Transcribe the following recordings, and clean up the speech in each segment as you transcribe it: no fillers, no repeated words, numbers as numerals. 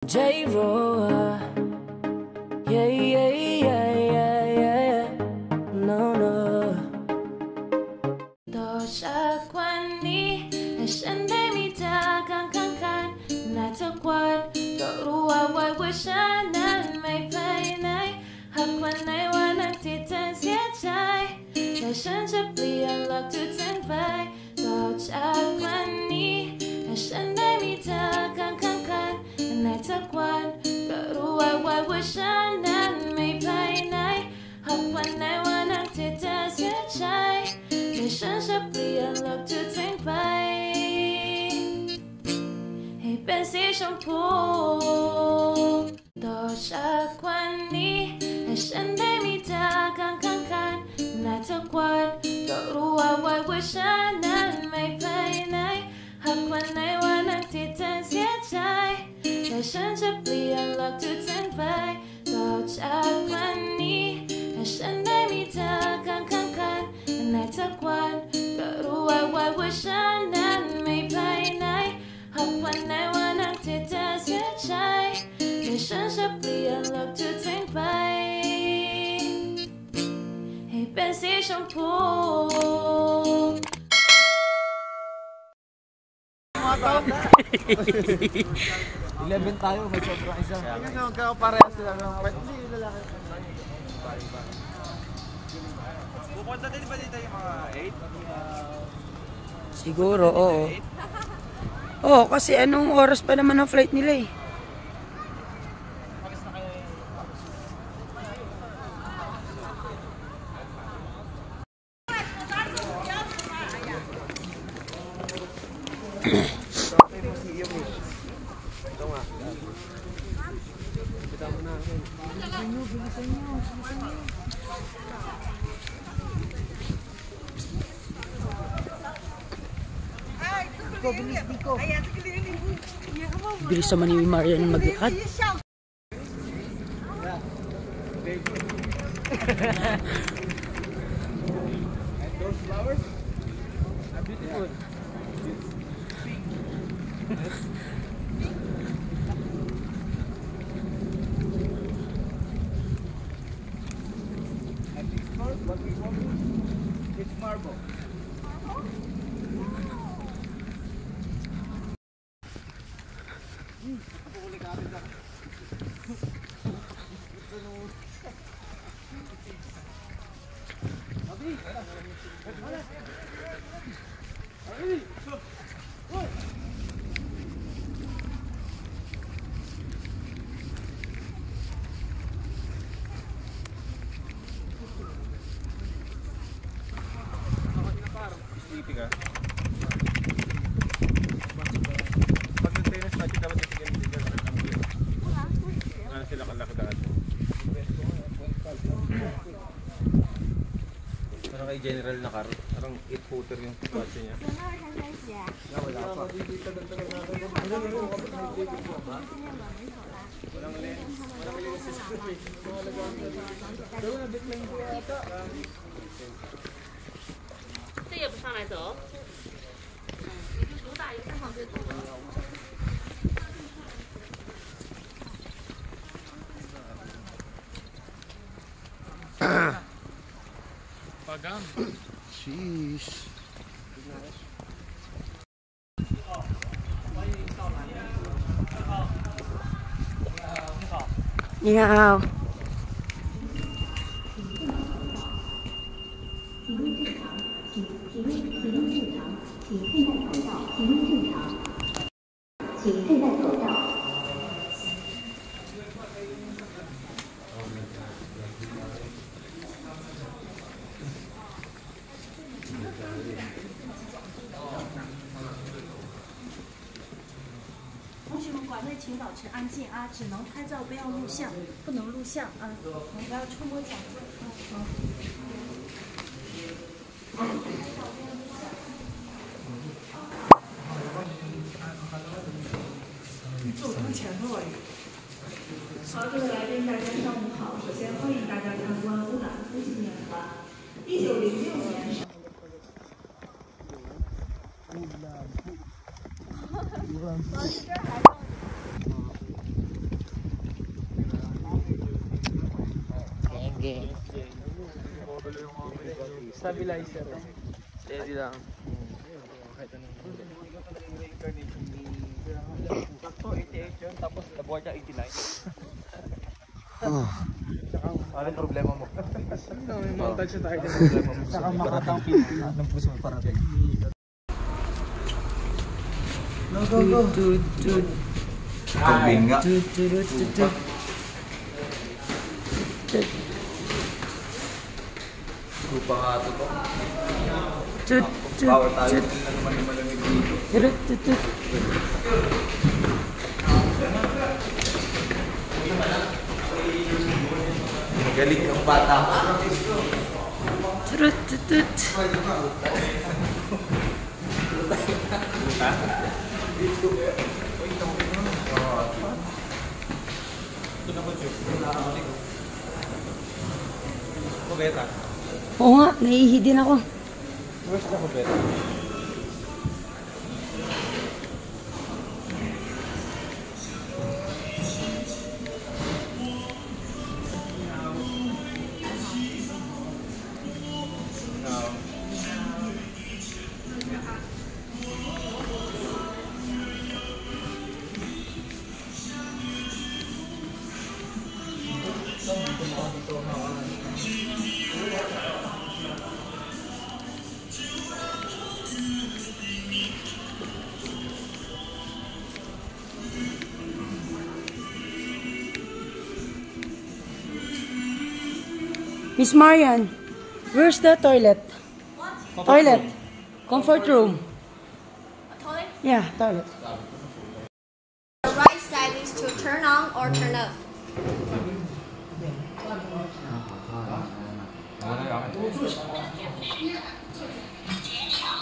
J-Ro, yeah, yeah, yeah, yeah, yeah, no, no. 多少关你ให้ฉันได้มีเธอข้างๆในทุกวันก็รู้ว่าฉันนั้นไม่ไปไหนหากวันไหนวันนั้นที่เธอเสียใจแต่ฉันจะเปลี่ยนหลักทุกสิ่งไปต่อจากวันนี้ให้ฉันได้มีเธอข้างๆในทุกวันก็รู้ว่าฉันนั้นไม่ไปไหนหากวันไหนวันนั้นที่เธอเสียใจแต่ฉันจะเปลี่ยนหลักทุกสิ่งไปให้เป็นสีชมพูต่อจากวันนี้ให้ฉันได้มีเธอข้างๆในทุกวันก็รู้ว่าฉันนั้นไม่ไปไหนหากวันไหนวันนั้นที่เธอเสียใจแต่ฉันจะเปลี่ยนหลักทุกสิ่งไปต่อจากวันนี้ให้ฉันได้มีเธอข้างๆในทุกวันก็รู้ว่าฉันนั้นไม่ไปไหนหากวันไหนวันนั้นที่เธอเสียใจแต่ฉันจะเปลี่ยนหลักทุกสิ่งไปให้เป็นสีชมพูEleven tayo, may sobrang isa. Kasi magkakaparehas sila ng part. Hindi, lalaki. Pupunta din ba dito yung mga 8? Siguro, oo. Oo, kasi anong oras pa naman ang flight nila eh. Bilis naman ni Marian maglakad. Those flowers are beautiful. And this part, what we call it, it's marble. Sleepy ka? Pag nag-tennis natin dapat itigyan din ka ng gear. Wala sila kalakadaan. Parang kay General na car. Parang 8-footer yung kotse niya. Wala pa. Walang lens. Walang lens. Daw na bit lang kita. 这也不上来走，主打一个看房最多。Pagam. Sheesh. 你好。请佩戴口罩。同学们，馆内请保持安静啊，只能拍照，不要录像，不能录像啊，不要触摸奖状。坐从前头而已。好，各位来宾，大家上午好。首先欢迎大家参观乌兰夫纪念馆。1906年。乌兰夫。Game. Stabilizer. Steady lang. Sakto 88 yun, tapos nabuhay niya 89. Ano problema mo? May montage na tayo. Saka makatang pin ng puso parating. No, go, go. Tubig nga. Grupa nga ito to. Power tayo. Ano naman yung malamig dito. Magaling kang bata. Kubeta. Oo nga, naiihi din ako. Where's the kubeta? Miss Marian, where's the toilet? Toilet. Comfort room. Toilet? Yeah, toilet. The right side is to turn on or turn off.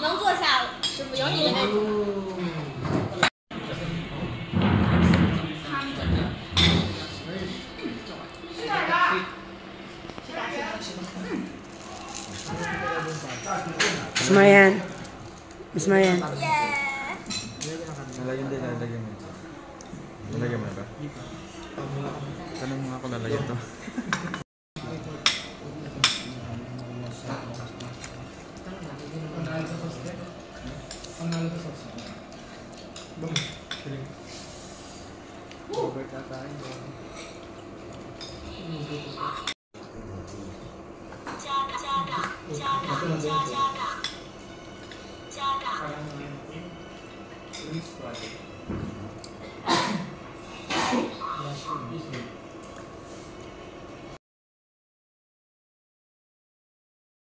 能坐下，师傅有你的那种。 Miss Marian. Miss Marian. Nalagyan din, nalagyan mo. Nalagyan mo na ba? Tanong mo ako nalagyan to.